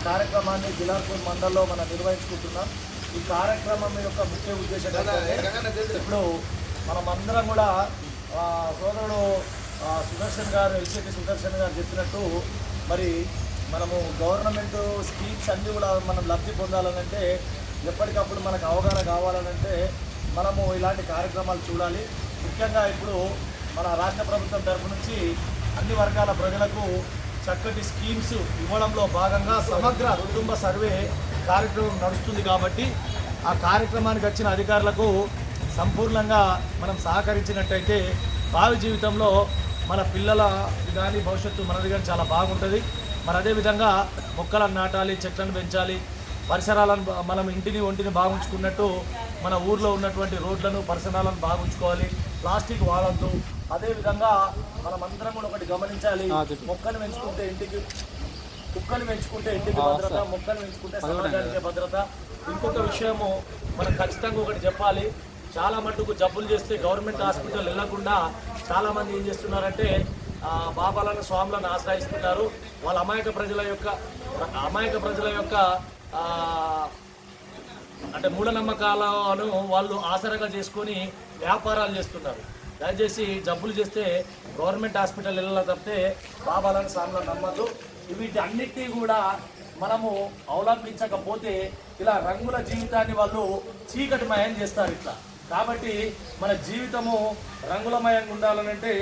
కార్యక్రమాన్ని జిలాపూర్ మండలంలో మనం నిర్వహించుకుంటున్నాం. ఈ కార్యక్రమం యొక్క ముఖ్య ఉద్దేశం ఇప్పుడు మనమందరం కూడా సోదరుడు సుదర్శన్ గారు ఎల్సిటి సుదర్శన్ గారు చెప్పినట్టు మరి మనము గవర్నమెంట్ స్కీమ్స్ అన్నీ కూడా మనం లబ్ధి పొందాలనంటే ఎప్పటికప్పుడు మనకు అవగాహన కావాలనంటే మనము ఇలాంటి కార్యక్రమాలు చూడాలి. ముఖ్యంగా ఇప్పుడు మన రాష్ట్ర ప్రభుత్వం తరఫు నుంచి అన్ని వర్గాల ప్రజలకు చక్కటి స్కీమ్స్ ఇవ్వడంలో భాగంగా సమగ్ర కుటుంబ సర్వే కార్యక్రమం నడుస్తుంది. కాబట్టి ఆ కార్యక్రమానికి వచ్చిన అధికారులకు సంపూర్ణంగా మనం సహకరించినట్టయితే భావి జీవితంలో మన పిల్లల కానీ భవిష్యత్తు మనది కానీ చాలా బాగుంటుంది. మరి అదేవిధంగా మొక్కలను నాటాలి, చెట్లను పెంచాలి, పరిసరాలను మనం ఇంటిని ఒంటిని బాగుంచుకున్నట్టు మన ఊర్లో ఉన్నటువంటి రోడ్లను పరిసరాలను బాగుంచుకోవాలి, ప్లాస్టిక్ వాడద్దు. అదేవిధంగా మనమందరం కూడా ఒకటి గమనించాలి, మొక్కలు పెంచుకుంటే ఇంటికి, కుక్కలు పెంచుకుంటే ఇంటికి భద్రత, మొక్కలు పెంచుకుంటే సమాజానికి భద్రత. ఇంకొక విషయము మనం ఖచ్చితంగా ఒకటి చెప్పాలి, చాలా మట్టుకు జబ్బులు చేస్తే గవర్నమెంట్ హాస్పిటల్ వెళ్లకుండా చాలామంది ఏం చేస్తున్నారంటే బాబాలను స్వాములను ఆశ్రయిస్తున్నారు. వాళ్ళ అమాయక ప్రజల యొక్క అంటే మూఢనమ్మకాలను వాళ్ళు ఆసరగా చేసుకొని వ్యాపారాలు చేస్తున్నారు. దయచేసి జబ్బులు చేస్తే గవర్నమెంట్ హాస్పిటల్ వెళ్ళాలి తప్పితే బాబాలను స్వాములను నమ్మద్దు. వీటి అన్నిటినీ కూడా మనము అవలంబించకపోతే ఇలా రంగుల జీవితాన్ని వాళ్ళు చీకటిమయం చేస్తారు ఇట్లా. కాబట్టి మన జీవితము రంగులమయంగా ఉండాలనంటే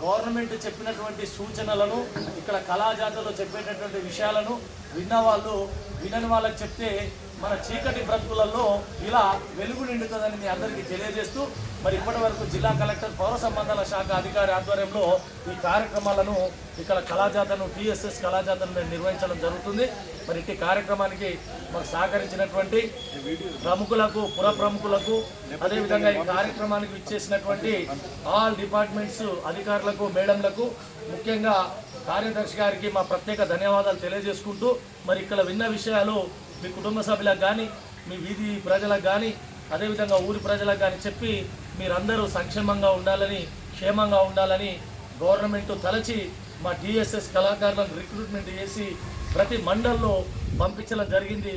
గవర్నమెంట్ చెప్పినటువంటి సూచనలను, ఇక్కడ కళాజాతలో చెప్పేటటువంటి విషయాలను విన్నవాళ్ళు వినని వాళ్ళకి చెప్తే మన చీకటి బ్రతుకులలో ఇలా వెలుగు నిండుతుందని మీ అందరికీ తెలియజేస్తూ మరి ఇప్పటి వరకు జిల్లా కలెక్టర్ పౌర సంబంధాల శాఖ అధికారి ఆధ్వర్యంలో ఈ కార్యక్రమాలను ఇక్కడ కళాజాతను టీఎస్ఎస్ కళాజాతను నిర్వహించడం జరుగుతుంది. మరి ఇట్టి కార్యక్రమానికి మాకు సహకరించినటువంటి ప్రముఖులకు, పుర ప్రముఖులకు, అదేవిధంగా ఈ కార్యక్రమానికి ఇచ్చేసినటువంటి ఆల్ డిపార్ట్మెంట్స్ అధికారులకు, మేడంలకు, ముఖ్యంగా కార్యదర్శి గారికి మా ప్రత్యేక ధన్యవాదాలు తెలియజేసుకుంటూ మరి ఇక్కడ విన్న విషయాలు మీ కుటుంబ సభ్యులకు కానీ, మీ వీధి ప్రజలకు కానీ, అదేవిధంగా ఊరి ప్రజలకు కానీ చెప్పి మీరందరూ సంక్షేమంగా ఉండాలని, క్షేమంగా ఉండాలని గవర్నమెంట్ తలచి మా టీఎస్ఎస్ కళాకారులను రిక్రూట్మెంట్ చేసి ప్రతి మండల్లో పంపించడం జరిగింది.